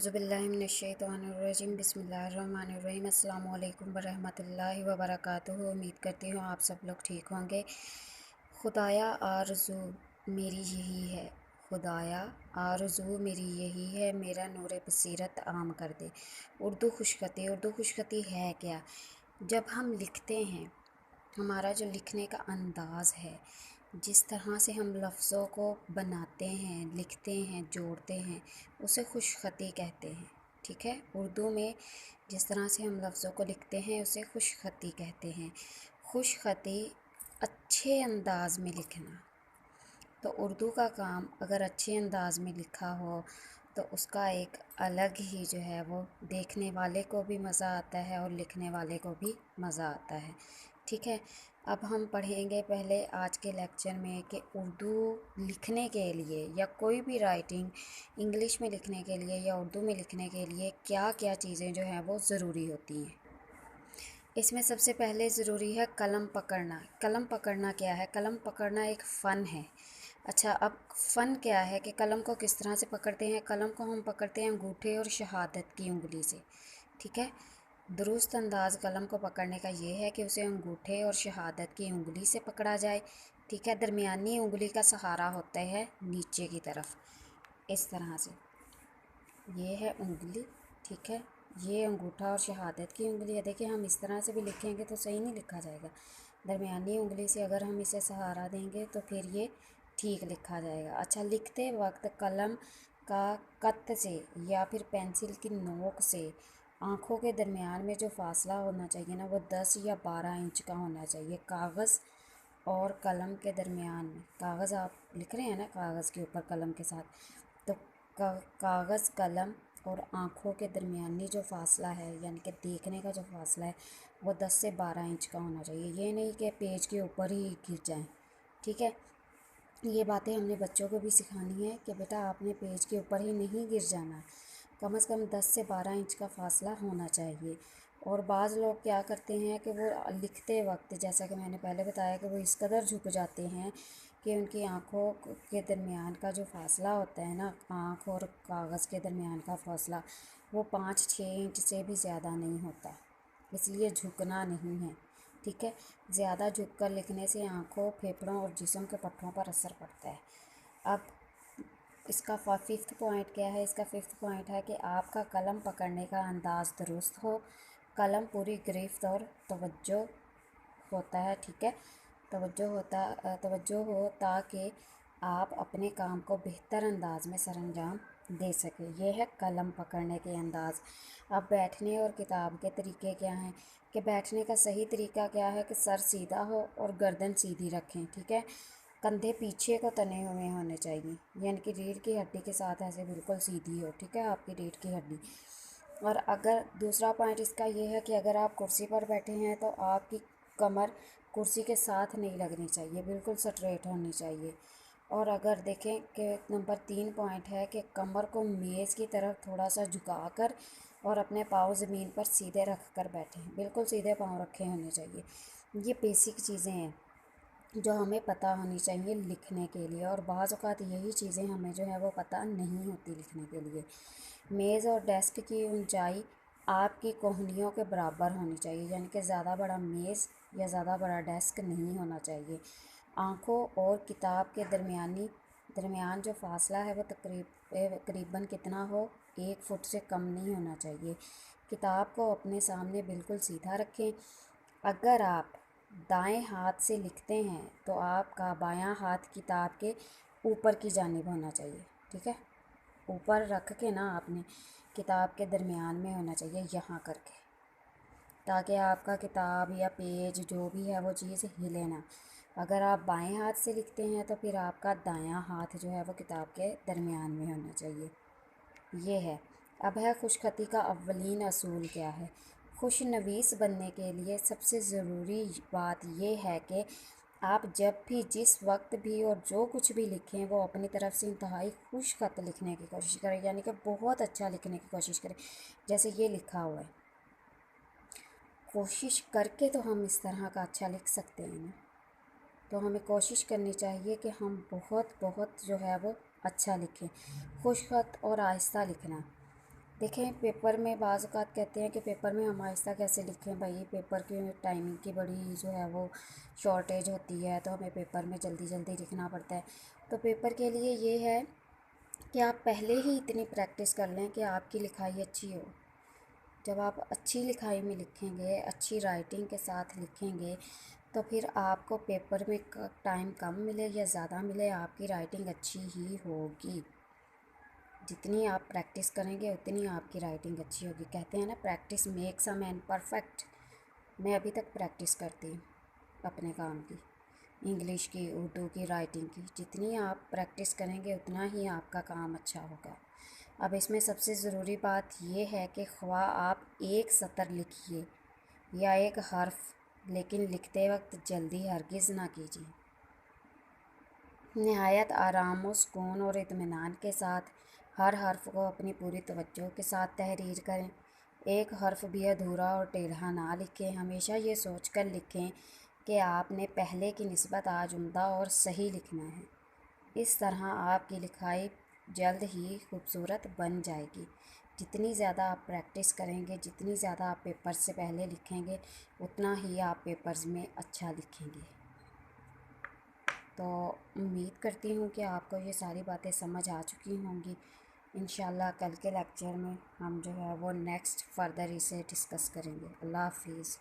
औज़ुबिल्लाहिमिनश्शैतानिर्रजीम बिस्मिल्लाहिर्रहमानिर्रहीम अस्सलामु अलैकुम वरहमतुल्लाहि वबरकातुहू। उम्मीद करती हूँ आप सब लोग ठीक होंगे। खुदाया आरज़ू मेरी यही है, खुदाया आरज़ू मेरी यही है, मेरा नूर बसीरत आम कर दे। उर्दू खुशखती है क्या? जब हम लिखते हैं, हमारा जो लिखने का अंदाज़ है, जिस तरह से हम लफ्ज़ों को बनाते हैं, लिखते हैं, जोड़ते हैं, उसे खुशखती कहते हैं। ठीक है, उर्दू में जिस तरह से हम लफ्ज़ों को लिखते हैं उसे खुशखती कहते हैं। खुशखती अच्छे अंदाज़ में लिखना। तो उर्दू का काम अगर अच्छे अंदाज़ में लिखा हो तो उसका एक अलग ही जो है वो देखने वाले को भी मज़ा आता है और लिखने वाले को भी मज़ा आता है। ठीक है, अब हम पढ़ेंगे पहले आज के लेक्चर में कि उर्दू लिखने के लिए या कोई भी राइटिंग इंग्लिश में लिखने के लिए या उर्दू में लिखने के लिए क्या क्या चीज़ें जो हैं वो ज़रूरी होती हैं। इसमें सबसे पहले ज़रूरी है कलम पकड़ना। कलम पकड़ना क्या है? कलम पकड़ना एक फ़न है। अच्छा, अब फ़न क्या है कि कलम को किस तरह से पकड़ते हैं? कलम को हम पकड़ते हैं अंगूठे और शहादत की उंगली से। ठीक है, दुरुस्त अंदाज़ कलम को पकड़ने का ये है कि उसे अंगूठे और शहादत की उंगली से पकड़ा जाए। ठीक है, दरमियानी उंगली का सहारा होता है नीचे की तरफ, इस तरह से। ये है उंगली, ठीक है, ये अंगूठा और शहादत की उंगली है। देखिए, हम इस तरह से भी लिखेंगे तो सही नहीं लिखा जाएगा। दरमियानी उंगली से अगर हम इसे सहारा देंगे तो फिर ये ठीक लिखा जाएगा। अच्छा, लिखते वक्त कलम का कत से या फिर पेंसिल की नोक से आँखों के दरमियान में जो फासला होना चाहिए ना, वो 10 या 12 इंच का होना चाहिए। कागज़ और कलम के दरमियान में, कागज़ आप लिख रहे हैं ना कागज़ के ऊपर कलम के साथ, तो कागज़, कलम और आँखों के दरमियानी जो फ़ासला है, यानी कि देखने का जो फ़ासला है, वो 10 से 12 इंच का होना चाहिए। ये नहीं कि पेज के ऊपर ही गिर जाएं। ठीक है, ये बातें हमने बच्चों को भी सिखानी है कि बेटा आपने पेज के ऊपर ही नहीं गिर जाना, कम से कम 10 से 12 इंच का फ़ासला होना चाहिए। और बाज़ लोग क्या करते हैं कि वो लिखते वक्त, जैसा कि मैंने पहले बताया, कि वो इस कदर झुक जाते हैं कि उनकी आँखों के दरमियान का जो फ़ासला होता है ना, आँख और कागज़ के दरमियान का फ़ासला, वो 5-6 इंच से भी ज़्यादा नहीं होता। इसलिए झुकना नहीं है। ठीक है, ज़्यादा झुक कर लिखने से आँखों, फेफड़ों और जिस्म के पट्टों पर असर पड़ता है। अब इसका फिफ्थ पॉइंट क्या है? इसका फिफ्थ पॉइंट है कि आपका कलम पकड़ने का अंदाज़ दुरुस्त हो, कलम पूरी गिरफ्त और तवज्जो होता है। ठीक है, तवज्जो हो ताकि आप अपने काम को बेहतर अंदाज में सरअंजाम दे सकें। यह है कलम पकड़ने के अंदाज़। अब बैठने और किताब के तरीके क्या हैं? कि बैठने का सही तरीका क्या है कि सर सीधा हो और गर्दन सीधी रखें। ठीक है, कंधे पीछे को तने हुए होने चाहिए, यानी कि रीढ़ की हड्डी के साथ ऐसे बिल्कुल सीधी हो। ठीक है, आपकी रीढ़ की हड्डी। और अगर दूसरा पॉइंट इसका ये है कि अगर आप कुर्सी पर बैठे हैं तो आपकी कमर कुर्सी के साथ नहीं लगनी चाहिए, बिल्कुल स्ट्रेट होनी चाहिए। और अगर देखें कि नंबर 3 पॉइंट है कि कमर को मेज़ की तरफ थोड़ा सा झुकाकर और अपने पाँव ज़मीन पर सीधे रख कर बैठें, बिल्कुल सीधे पाँव रखे होने चाहिए। ये बेसिक चीज़ें हैं जो हमें पता होनी चाहिए लिखने के लिए, और बाज़ औक़ात यही चीज़ें हमें जो है वो पता नहीं होती लिखने के लिए। मेज़ और डेस्क की ऊंचाई आपकी कोहनियों के बराबर होनी चाहिए, यानी कि ज़्यादा बड़ा मेज़ या ज़्यादा बड़ा डेस्क नहीं होना चाहिए। आँखों और किताब के दरमियान जो फ़ासला है वो करीबन कितना हो, 1 फुट से कम नहीं होना चाहिए। किताब को अपने सामने बिल्कुल सीधा रखें। अगर आप दाएं हाथ से लिखते हैं तो आपका बायां हाथ किताब के ऊपर की जानिब होना चाहिए। ठीक है, ऊपर रख के ना आपने किताब के दरमियान में होना चाहिए, यहाँ करके, ताकि आपका किताब या पेज जो भी है वो चीज़ हिले ना। अगर आप बाएं हाथ से लिखते हैं तो फिर आपका दायां हाथ जो है वो किताब के दरमियान में होना चाहिए। ये है। अब है खुशखती का अव्वलीन असूल क्या है? खुशनवीस बनने के लिए सबसे ज़रूरी बात यह है कि आप जब भी, जिस वक्त भी और जो कुछ भी लिखें वो अपनी तरफ से इंतहाई खुश खत लिखने की कोशिश करें, यानी कि बहुत अच्छा लिखने की कोशिश करें। जैसे ये लिखा हुआ है, कोशिश करके तो हम इस तरह का अच्छा लिख सकते हैं ना, तो हमें कोशिश करनी चाहिए कि हम बहुत बहुत जो है वो अच्छा लिखें। खुश खत और आहिस्ता लिखना। देखें पेपर में बाज़ औक़ात कहते हैं कि पेपर में हम आहिस्ता कैसे लिखें भाई, पेपर की टाइमिंग की बड़ी जो है वो शॉर्टेज होती है, तो हमें पेपर में जल्दी जल्दी लिखना पड़ता है। तो पेपर के लिए ये है कि आप पहले ही इतनी प्रैक्टिस कर लें कि आपकी लिखाई अच्छी हो। जब आप अच्छी लिखाई में लिखेंगे, अच्छी राइटिंग के साथ लिखेंगे, तो फिर आपको पेपर में टाइम कम मिले या ज़्यादा मिले, आपकी राइटिंग अच्छी ही होगी। जितनी आप प्रैक्टिस करेंगे उतनी आपकी राइटिंग अच्छी होगी। कहते हैं ना, practice makes a man perfect. मैं अभी तक प्रैक्टिस करती हूँ अपने काम की, इंग्लिश की, उर्दू की, राइटिंग की। जितनी आप प्रैक्टिस करेंगे उतना ही आपका काम अच्छा होगा। अब इसमें सबसे ज़रूरी बात ये है कि ख्वाह आप एक सतर लिखिए या एक हर्फ, लेकिन लिखते वक्त जल्दी हरगिज़ ना कीजिए। नहायत आराम व सुकून और इत्मीनान के साथ हर हर्फ को अपनी पूरी तवज्जो के साथ तहरीर करें। एक हर्फ भी अधूरा और टेढ़ा ना लिखें। हमेशा ये सोचकर लिखें कि आपने पहले की निस्बत आज उम्दा और सही लिखना है। इस तरह आपकी लिखाई जल्द ही खूबसूरत बन जाएगी। जितनी ज़्यादा आप प्रैक्टिस करेंगे, जितनी ज़्यादा आप पेपर से पहले लिखेंगे, उतना ही आप पेपर्स में अच्छा लिखेंगे। तो उम्मीद करती हूँ कि आपको ये सारी बातें समझ आ चुकी होंगी। इंशाल्लाह कल के लेक्चर में हम जो है वो नेक्स्ट फर्दर इसे डिस्कस करेंगे। अल्लाह हाफिज़।